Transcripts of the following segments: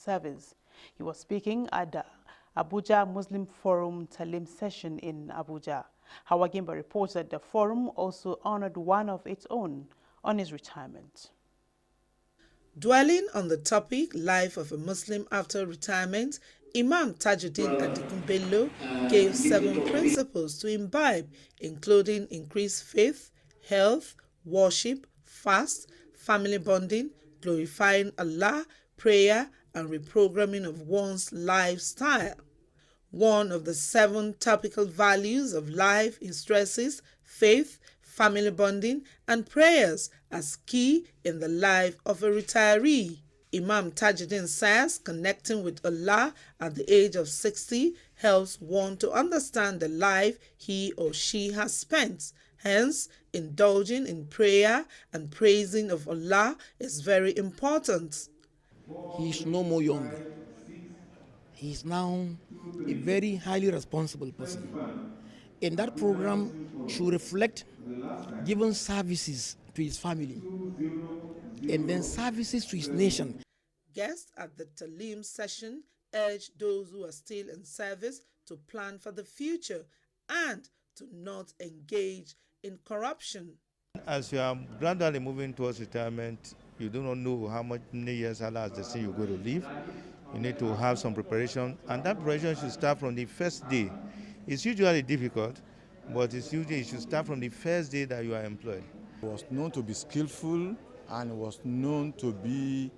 service. He was speaking at the Abuja Muslim Forum Talim session in Abuja. Hawa Gimba reports that the forum also honored one of its own on his retirement. Dwelling on the topic, Life of a Muslim After Retirement, Imam Tajuddin Adigunbello gave 7 principles to imbibe, including increased faith, health, worship, fast, family bonding, glorifying Allah, prayer, and reprogramming of one's lifestyle. One of the 7 topical values of life is stresses faith, family bonding, and prayers as key in the life of a retiree. Imam Tajuddin says connecting with Allah at the age of 60 helps one to understand the life he or she has spent. Hence, indulging in prayer and praising of Allah is very important. He is no more younger. He is now a very highly responsible person. And that program should reflect giving services to his family and then services to his nation. Guests at the Talim session urged those who are still in service to plan for the future and to not engage in corruption. As you are gradually moving towards retirement, you do not know how many years Allah has destined you're going to live. You need to have some preparation, and that preparation should start from the first day. It's usually difficult, but it should start from the first day that you are employed. He was known to be skillful and was known to be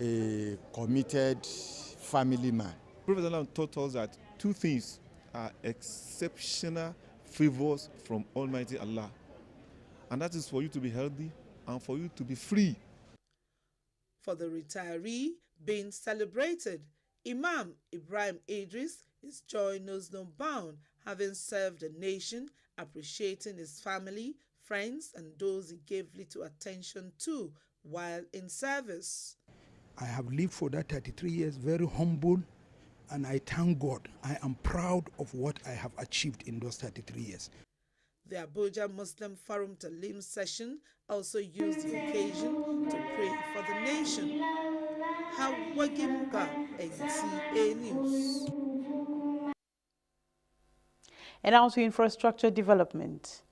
a committed family man. Prophet taught us that 2 things are exceptional favors from Almighty Allah, and that is for you to be healthy and for you to be free. For the retiree being celebrated, Imam Ibrahim Idris, his joy knows no bound, having served the nation, appreciating his family, friends, and those he gave little attention to while in service. I have lived for that 33 years very humble, and I thank God. I am proud of what I have achieved in those 33 years. The Abuja Muslim Forum Talim session also used the occasion to pray for the nation. Hawa Gimba, NTA News. And now to infrastructure development.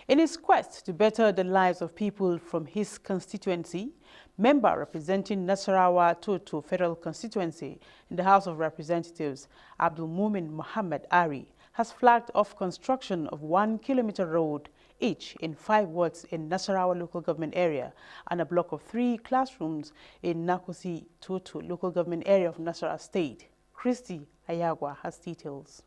In his quest to better the lives of people from his constituency, member representing Nasarawa Toto Federal Constituency in the House of Representatives, Abdul Mumin Muhammad Ari, has flagged off construction of 1-kilometer road each in 5 wards in Nasarawa local government area and a block of 3 classrooms in Nakosi Toto local government area of Nasarawa State. Christy Ayagwa has details.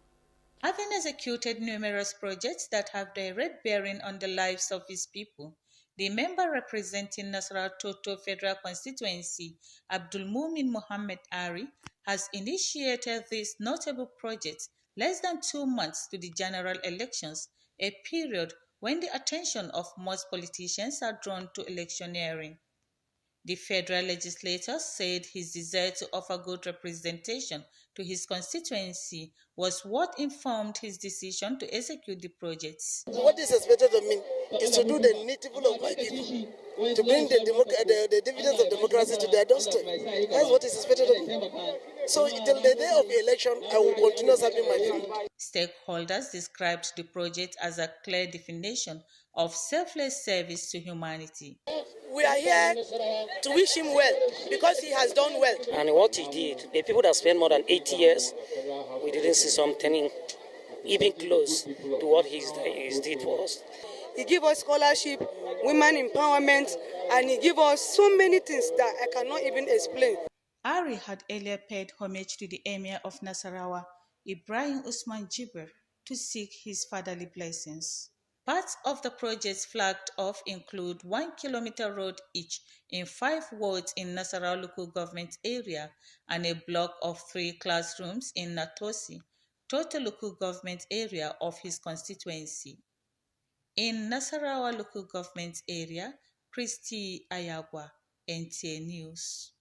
Having executed numerous projects that have direct bearing on the lives of his people, the member representing Nasarawa Toto Federal Constituency, Abdul Mumin Muhammad Ari, has initiated this notable project less than 2 months to the general elections, a period when the attention of most politicians are drawn to electioneering. The federal legislator said his desire to offer good representation to his constituency was what informed his decision to execute the projects. What is expected of me is to do the needful of my people, to bring the dividends of democracy to their doorstep. That's what is expected of me. So till the day of the election, I will continue serving my people. Stakeholders described the project as a clear definition of selfless service to humanity. We are here to wish him well because he has done well. And what he did, the people that spent more than 80 years, we didn't see something even close to what he did for us. He gave us scholarship, women empowerment, and he gave us so many things that I cannot even explain. Ari had earlier paid homage to the Emir of Nasarawa, Ibrahim Usman Jiber, to seek his fatherly blessings. Parts of the projects flagged off include 1-kilometer road each in 5 wards in Nasarawa local government area and a block of 3 classrooms in Natosi, total local government area of his constituency. In Nasarawa local government area, Christy Ayagwa, NTA News.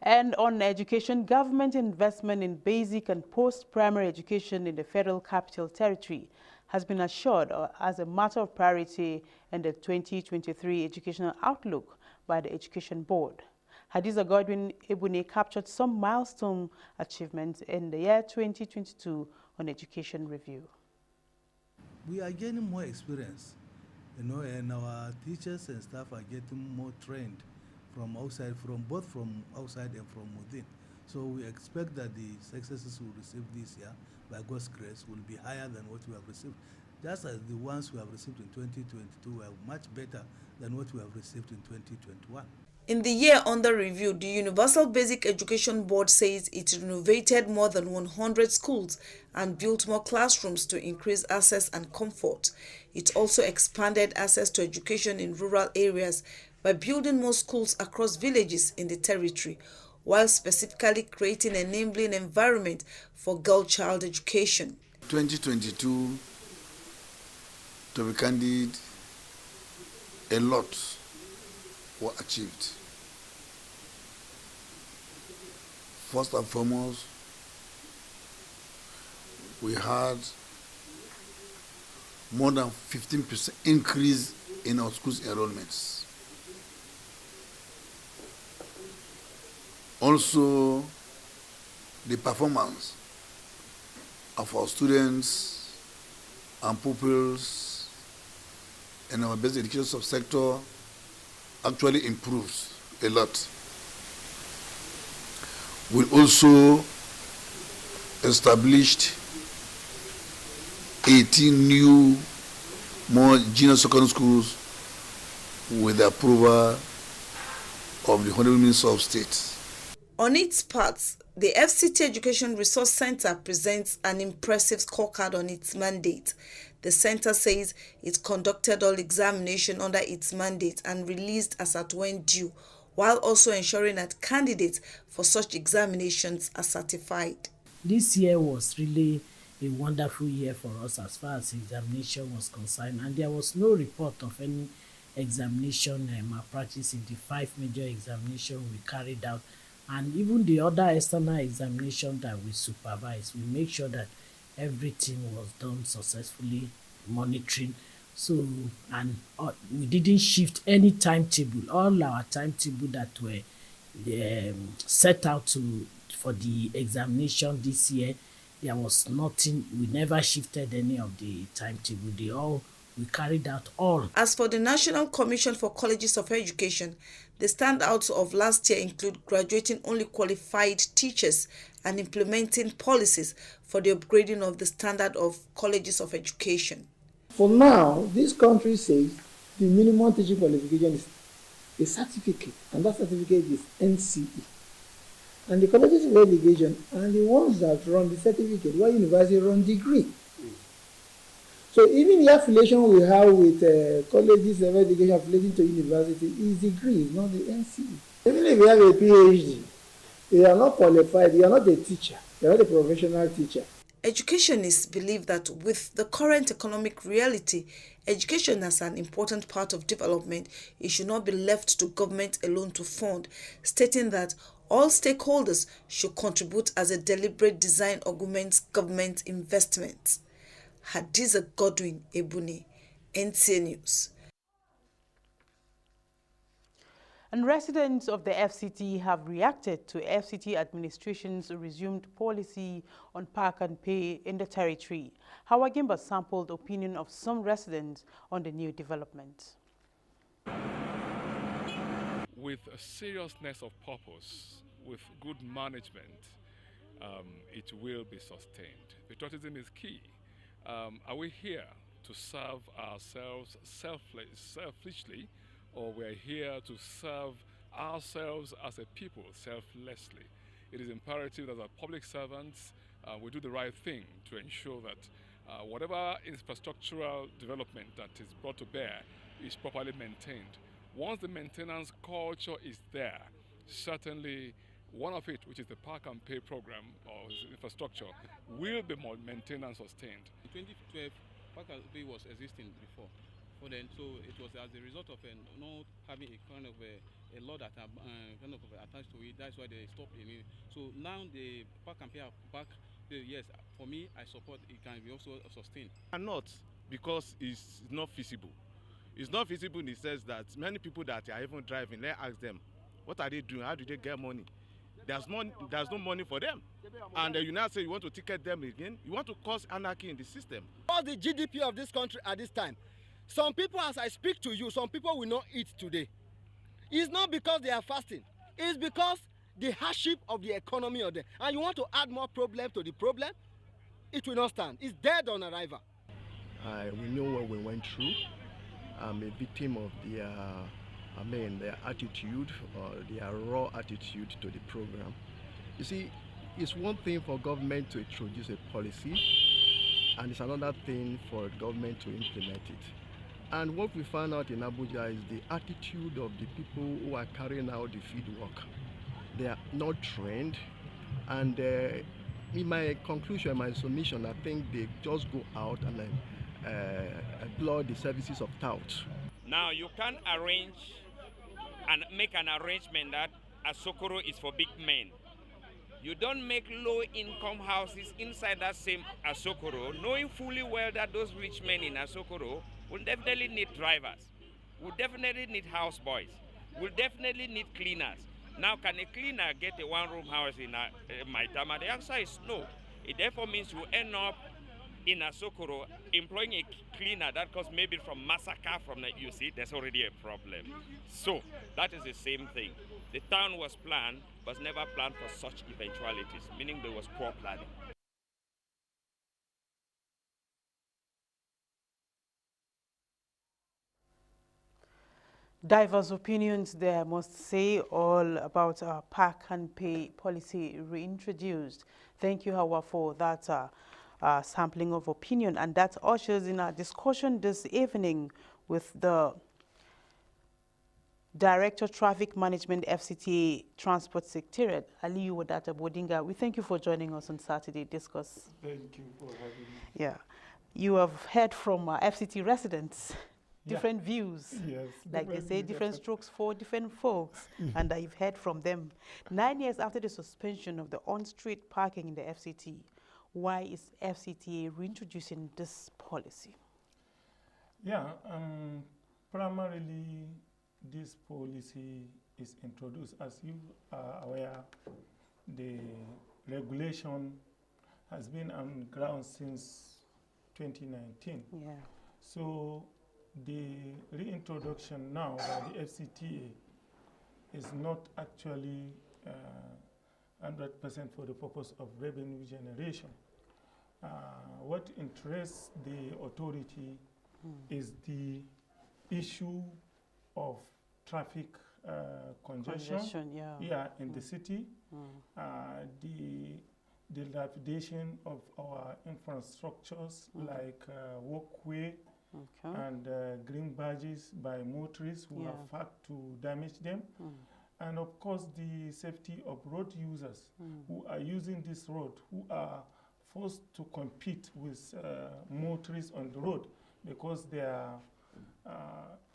And on education, government investment in basic and post-primary education in the Federal Capital Territory has been assured as a matter of priority in the 2023 educational outlook by the Education Board. Hadiza Godwin Ebune captured some milestone achievements in the year 2022 on Education Review. We are gaining more experience, and our teachers and staff are getting more trained from outside, both from outside and from within. So we expect that the successes we receive this year, by God's grace, will be higher than what we have received. Just as the ones we have received in 2022 were much better than what we have received in 2021. In the year under review, the Universal Basic Education Board says it renovated more than 100 schools and built more classrooms to increase access and comfort. It also expanded access to education in rural areas by building more schools across villages in the territory, while specifically creating an enabling environment for girl-child education. 2022, to be candid, a lot were achieved. First and foremost, we had more than 15% increase in our schools enrollments. Also, the performance of our students and pupils in our basic education subsector actually improves a lot. We also established 18 new more junior secondary schools with the approval of the Honorable Minister of State. On its part, the FCT Education Resource Center presents an impressive scorecard on its mandate. The center says it conducted all examination under its mandate and released as at when due, while also ensuring that candidates for such examinations are certified. This year was really a wonderful year for us as far as examination was concerned, and there was no report of any examination malpractice in the 5 major examinations we carried out, and even the other external examination that we supervised. We make sure that everything was done successfully, monitoring. So, and we didn't shift any timetable. All our timetable that were set out for the examination this year, there was nothing. We never shifted any of the timetable. We carried out all. As for the National Commission for Colleges of Education, the standouts of last year include graduating only qualified teachers and implementing policies for the upgrading of the standard of colleges of education. For now, this country says the minimum teaching qualification is a certificate, and that certificate is NCE. And the colleges of education are the ones that run the certificate, while university run degree. So even the affiliation we have with colleges of education affiliating to university is degree, not the NCE. Even if you have a PhD, you are not qualified, you are not a teacher, you are not a professional teacher. Educationists believe that with the current economic reality, education as an important part of development, it should not be left to government alone to fund, stating that all stakeholders should contribute as a deliberate design augments government investments. Hadiza Godwin Ebune, NTA News. And residents of the FCT have reacted to FCT administration's resumed policy on park and pay in the territory. Hawagimba sampled the opinion of some residents on the new development. With a seriousness of purpose, with good management, it will be sustained. Patriotism is key. Are we here to serve ourselves selfishly, or we're here to serve ourselves as a people selflessly? It is imperative that as public servants, we do the right thing to ensure that whatever infrastructural development that is brought to bear is properly maintained. Once the maintenance culture is there, certainly one of it, which is the park and pay program or infrastructure, will be more maintained and sustained. In 2012, park and pay was existing before. Then, so it was as a result of not having a kind of a law that kind of attached to it. That's why they stopped it. So now the park and pay are back. Yes, for me, I support it can be also sustained. And not because it's not feasible. It's not feasible in the sense that many people that are even driving, let's ask them, What are they doing? How do they get money? There's no money for them. And you now say you want to ticket them again. You want to cause anarchy in the system. What's the GDP of this country at this time? Some people, as I speak to you, some people will not eat today. It's not because they are fasting. It's because the hardship of the economy of them. And you want to add more problem to the problem? It will not stand. It's dead on arrival. We know what we went through. I'm a victim of their attitude or their raw attitude to the program. You see, it's one thing for government to introduce a policy, and it's another thing for government to implement it. And what we found out in Abuja is the attitude of the people who are carrying out the field work. They are not trained, and in my conclusion, my submission, I think they just go out and employ the services of touts. Now you can't arrange and make an arrangement that Asokoro is for big men. You don't make low-income houses inside that same Asokoro, knowing fully well that those rich men in Asokoro will definitely need drivers, will definitely need houseboys, will definitely need cleaners. Now, can a cleaner get a one-room house in Maitama? The answer is no. It therefore means you end up in Asokoro employing a cleaner that comes maybe from Massacre from the UC. There's already a problem. So that is the same thing. The town was planned, but never planned for such eventualities, meaning there was poor planning. Diverse opinions there, I must say, all about our pack and pay policy reintroduced. Thank you, Hawa, for that sampling of opinion. And that ushers in our discussion this evening with the Director Traffic Management FCTA Transport Secretariat, Aliyu Wadata Bodinga. We thank you for joining us on Saturday Discourse. Thank you for having me. Yeah. You have heard from FCT residents. Different views. Yes. Like they say, different strokes for different folks. And you've heard from them. 9 years after the suspension of the on-street parking in the FCT, why is FCTA reintroducing this policy? Yeah, primarily this policy is introduced. As you are aware, the regulation has been on ground since 2019. Yeah. So the reintroduction now by the FCTA is not actually 100% for the purpose of revenue generation. What interests the authority is the issue of traffic congestion in the city, the dilapidation of our infrastructures like walkway and green badges by motorists who have fact to damage them. And of course the safety of road users who are using this road, who are forced to compete with motorists on the road because there are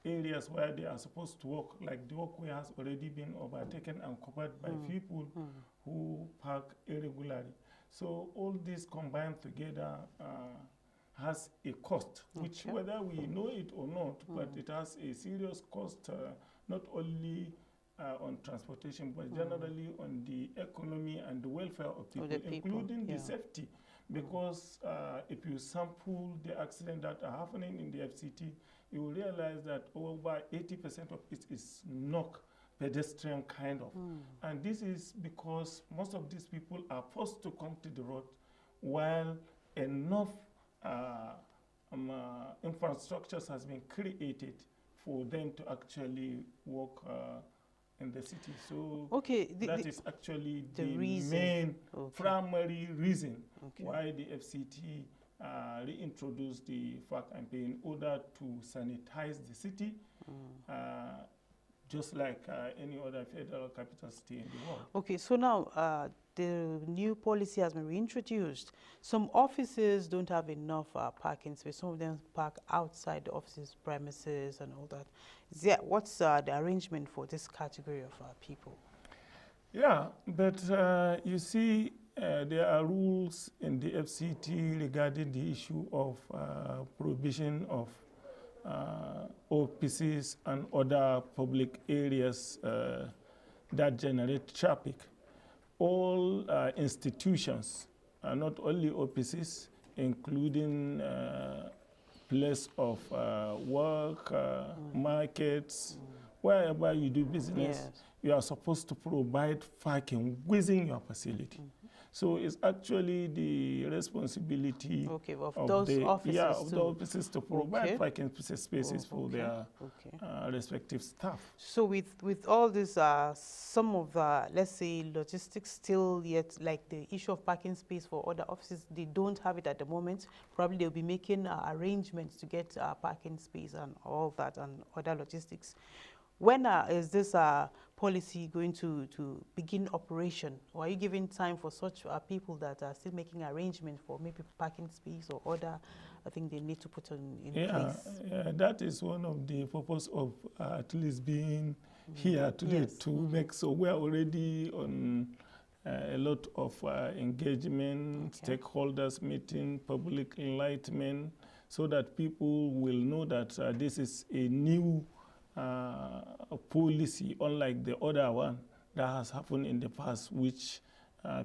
areas where they are supposed to walk, like the walkway has already been overtaken and covered by people who park irregularly. So all this combined together has a cost, which whether we know it or not, but it has a serious cost, not only on transportation, but generally on the economy and the welfare of people, including the safety. Because if you sample the accidents that are happening in the FCT, you will realize that over 80% of it is knock pedestrian kind of. And this is because most of these people are forced to come to the road while enough infrastructures has been created for them to actually walk in the city. So that is actually the main primary reason why the FCT reintroduced the FAC and pay in order to sanitize the city, just like any other federal capital city in the world. Okay, so now the new policy has been reintroduced. Some offices don't have enough parking space. Some of them park outside the offices premises and all that. What's the arrangement for this category of people? Yeah, but you see, there are rules in the FCT regarding the issue of prohibition of offices and other public areas that generate traffic. All institutions, not only offices, including place of work, markets, wherever you do business, you are supposed to provide parking within your facility. So it's actually the responsibility of those offices to provide parking spaces for their respective staff. So with all this, some of the, let's say, logistics still yet, like the issue of parking space for other offices, they don't have it at the moment. Probably they'll be making arrangements to get parking space and all that and other logistics. When is this policy going to begin operation? Or are you giving time for such people that are still making arrangements for maybe parking space or other, I think they need to put in place? Yeah, that is one of the purpose of at least being here today to make, so we're already on a lot of engagement, stakeholders meeting, public enlightenment, so that people will know that this is a new policy, unlike the other one that has happened in the past, which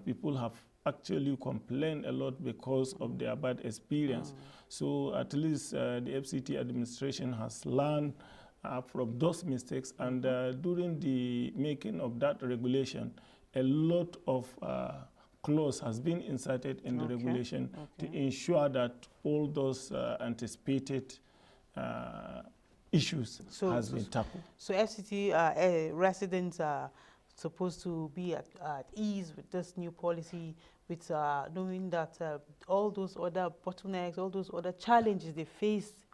people have actually complained a lot because of their bad experience. So at least the FCT administration has learned from those mistakes, and during the making of that regulation, a lot of clause has been inserted in the regulation to ensure that all those anticipated issues has been tackled. So FCT residents are supposed to be at ease with this new policy, with knowing that all those other bottlenecks, all those other challenges they faced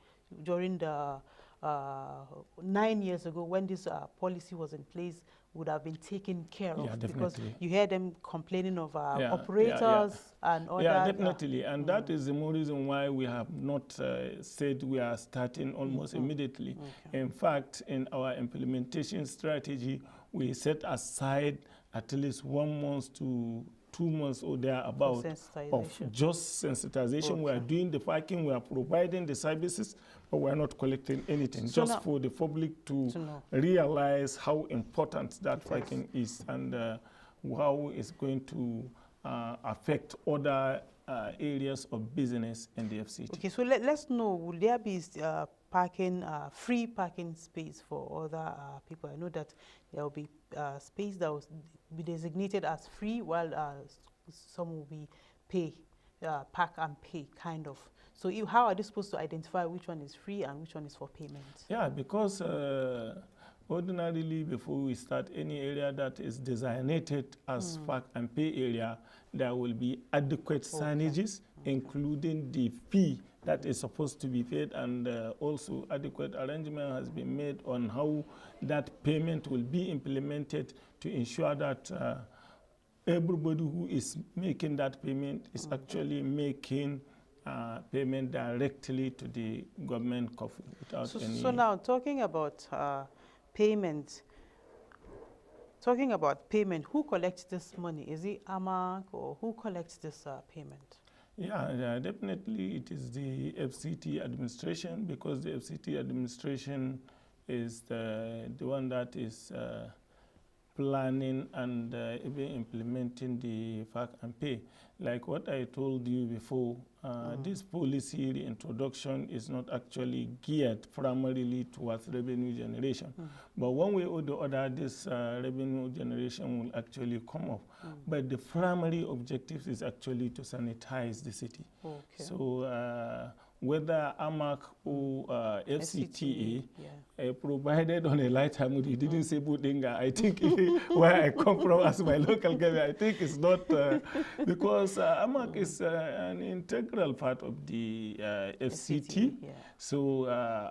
during the 9 years ago when this policy was in place would have been taken care of. Because you hear them complaining of operators and other. Yeah, definitely. And that is the more reason why we have not said we are starting almost immediately. In fact, in our implementation strategy, we set aside at least 1 month to 2 months or thereabout of just sensitization. We are doing the parking, we are providing the services, but we are not collecting anything, so just for the public to realize how important that parking is and how it's going to affect other areas of business in the FCT. Okay, so let's know, will there be parking, free parking space for other people? I know that there will be space that will be designated as free, while some will be park and pay, kind of. So how are they supposed to identify which one is free and which one is for payment? Yeah, because ordinarily before we start any area that is designated as park and pay area, there will be adequate signages, including the fee that is supposed to be paid, and also adequate arrangement has been made on how that payment will be implemented to ensure that everybody who is making that payment is actually making payment directly to the government coffers without any. So now talking about payment, who collects this money? Is it AMAC, or who collects this payment? Yeah, definitely it is the FCT administration, because the FCT administration is the one that is planning and even implementing the park and pay. Like what I told you before, this policy reintroduction is not actually geared primarily towards revenue generation. But one way or the other, this revenue generation will actually come up. But the primary objective is actually to sanitize the city. So whether AMAC or FCTA, provided on a lighter mood, he didn't say Budinga. I think where I come from as my local government, I think it's not, because AMAC is an integral part of the FCT. So,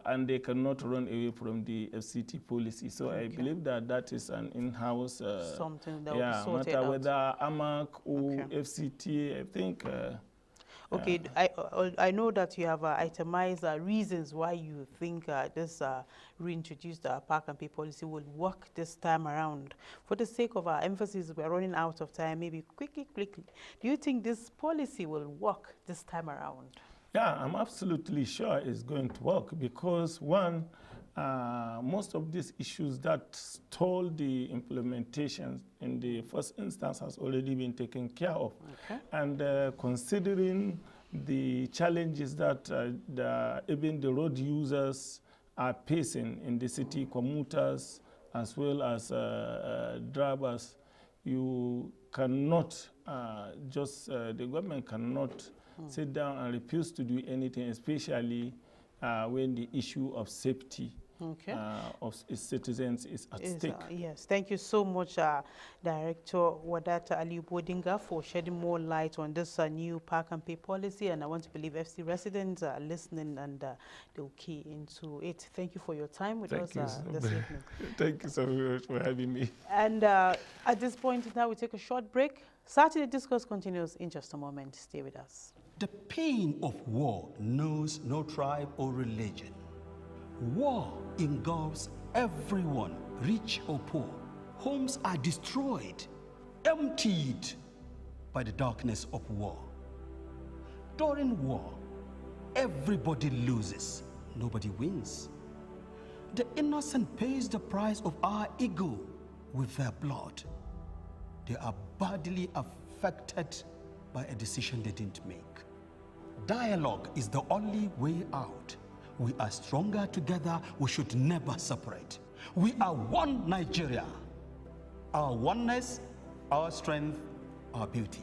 and they cannot run away from the FCT policy. So I believe that that is an in-house, something that will be sorted matter out. whether AMAC or FCTA, I think. Okay, I know that you have itemized reasons why you think this reintroduced park and pay policy will work this time around. For the sake of our emphasis, we're running out of time. Maybe quickly, do you think this policy will work this time around? Yeah, I'm absolutely sure it's going to work, because one, most of these issues that stalled the implementation in the first instance has already been taken care of. Okay. And considering the challenges that even the road users are facing in the city, commuters as well as drivers, you cannot the government cannot sit down and refuse to do anything, especially when the issue of safety of its citizens is at stake. Yes, thank you so much, Director Wadata Ali Bodinga, for shedding more light on this new park and pay policy. And I want to believe FC residents are listening and they'll key into it. Thank you for your time with us this evening. Thank you so much for having me. And at this point now, we take a short break. Saturday Discourse continues in just a moment. Stay with us. The pain of war knows no tribe or religion. War engulfs everyone, rich or poor. Homes are destroyed, emptied by the darkness of war. During war, everybody loses, nobody wins. The innocent pays the price of our ego with their blood. They are badly affected by a decision they didn't make. Dialogue is the only way out. We are stronger together. We should never separate. We are one Nigeria. Our oneness, our strength, our beauty.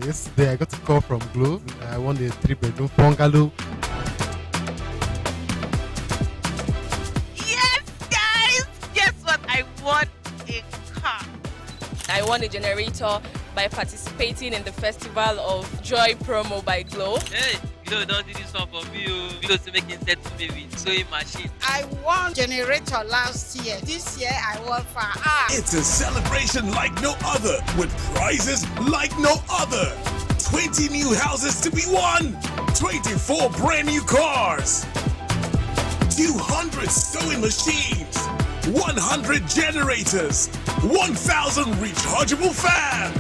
Yesterday I got a call from Glow. I won a 3-bedroom bungalow. Yes, guys! Guess what? I won a car. I won a generator by participating in the Festival of Joy promo by Glow. Hey, Glow don't do this one for me. Glow to make it set to me with sewing machine. I won generator last year. This year I won for It's a celebration like no other, with prizes like no other. 20 new houses to be won, 24 brand new cars, 200 sewing machines, 100 generators, 1,000 rechargeable fans.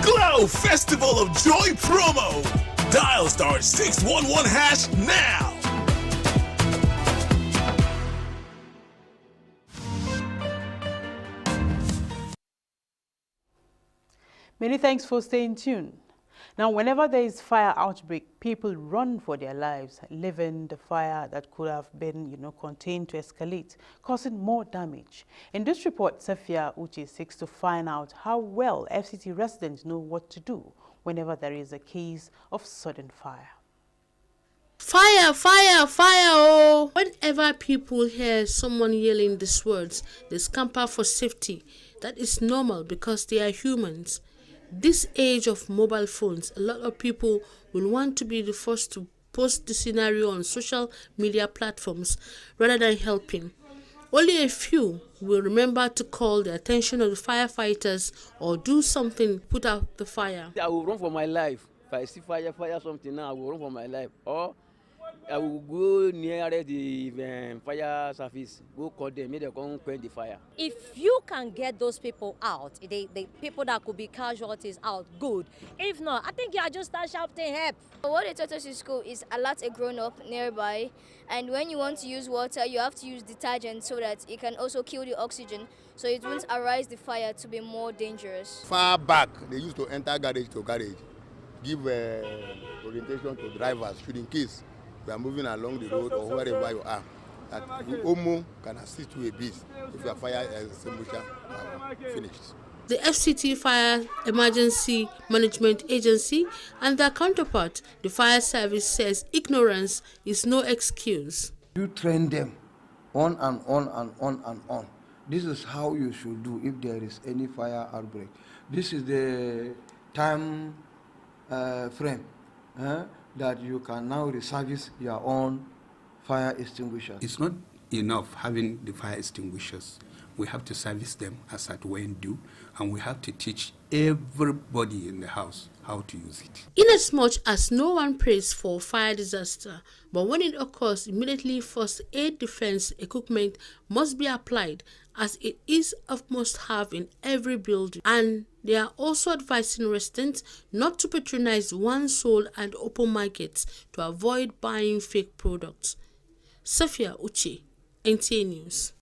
Glow Festival of Joy promo. Dial *611# now. Many thanks for staying tuned. Now, whenever there is fire outbreak, people run for their lives, leaving the fire that could have been, contained to escalate, causing more damage. In this report, Safia Uche seeks to find out how well FCT residents know what to do whenever there is a case of sudden fire. Fire, fire, fire, oh! Whenever people hear someone yelling these words, they scamper for safety. That is normal because they are humans. This age of mobile phones, a lot of people will want to be the first to post the scenario on social media platforms rather than helping. Only a few will remember to call the attention of the firefighters or do something to put out the fire. I will run for my life. If I see fire something now, I will run for my life. Or I will go near the fire service, go call them, make them come quench the fire. If you can get those people out, the people that could be casualties out, good. If not, I think you are just start shouting help. What they taught us in school is alert a grown-up nearby, and when you want to use water, you have to use detergent so that it can also kill the oxygen, so it won't arise the fire to be more dangerous. Far back, they used to enter garage to garage, give orientation to drivers, should in case we are moving along the road or wherever you are, that the OMO can assist you a bit if your fire extinguisher finished. The FCT Fire Emergency Management Agency and their counterpart, the Fire Service, says ignorance is no excuse. You train them on and on and on and on. This is how you should do if there is any fire outbreak. This is the time frame that you can now reservice your own fire extinguishers. It's not enough having the fire extinguishers. We have to service them as at when due, and we have to teach everybody in the house how to use it. Inasmuch as no one prays for fire disaster, but when it occurs, immediately first aid defense equipment must be applied, as it is of must have in every building. And they are also advising residents not to patronize one sold at open markets to avoid buying fake products. Safia Uche, NTA News.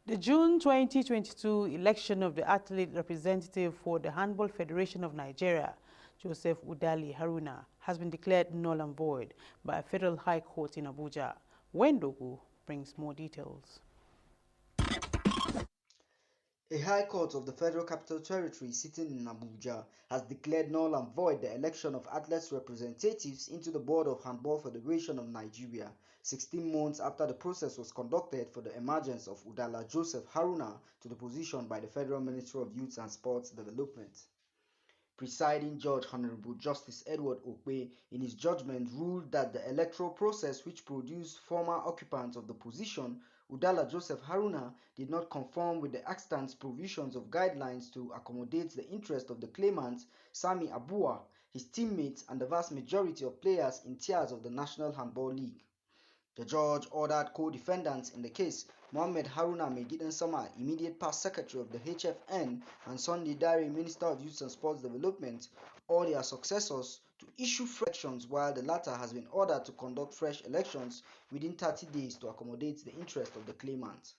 The June 2022 election of the athlete representative for the Handball Federation of Nigeria, Joseph Udali Haruna, has been declared null and void by a federal high court in Abuja. Wendogu brings more details. A high court of the Federal Capital Territory sitting in Abuja has declared null and void the election of athletes representatives into the Board of Handball Federation of Nigeria, 16 months after the process was conducted for the emergence of Udala Joseph Haruna to the position by the Federal Ministry of Youth and Sports Development. Presiding Judge Honorable Justice Edward Okpe, in his judgment, ruled that the electoral process which produced former occupants of the position, Udala Joseph Haruna, did not conform with the extant provisions of guidelines to accommodate the interest of the claimant, Sami Abuja, his teammates, and the vast majority of players in tiers of the National Handball League. The judge ordered co-defendants in the case, Mohammed Haruna Megidan Sama, immediate past secretary of the HFN, and Sunday Dare, Minister of Youth and Sports Development, or their successors, to issue fresh elections, while the latter has been ordered to conduct fresh elections within 30 days to accommodate the interest of the claimant.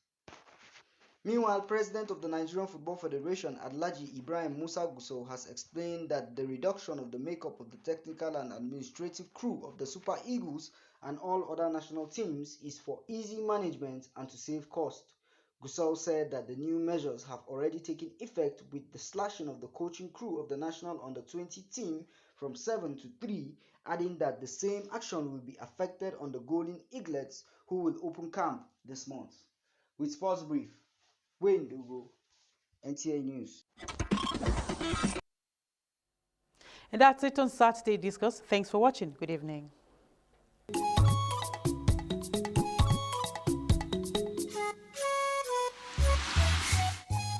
Meanwhile, President of the Nigerian Football Federation, Alhaji Ibrahim Musa Gusau, has explained that the reduction of the makeup of the technical and administrative crew of the Super Eagles and all other national teams is for easy management and to save cost. Gusau said that the new measures have already taken effect, with the slashing of the coaching crew of the national under-20 team from 7 to 3, adding that the same action will be affected on the Golden Eaglets, who will open camp this month. With Sports Brief, Wayne Dugo, NTA News. And that's it on Saturday Discourse. Thanks for watching. Good evening.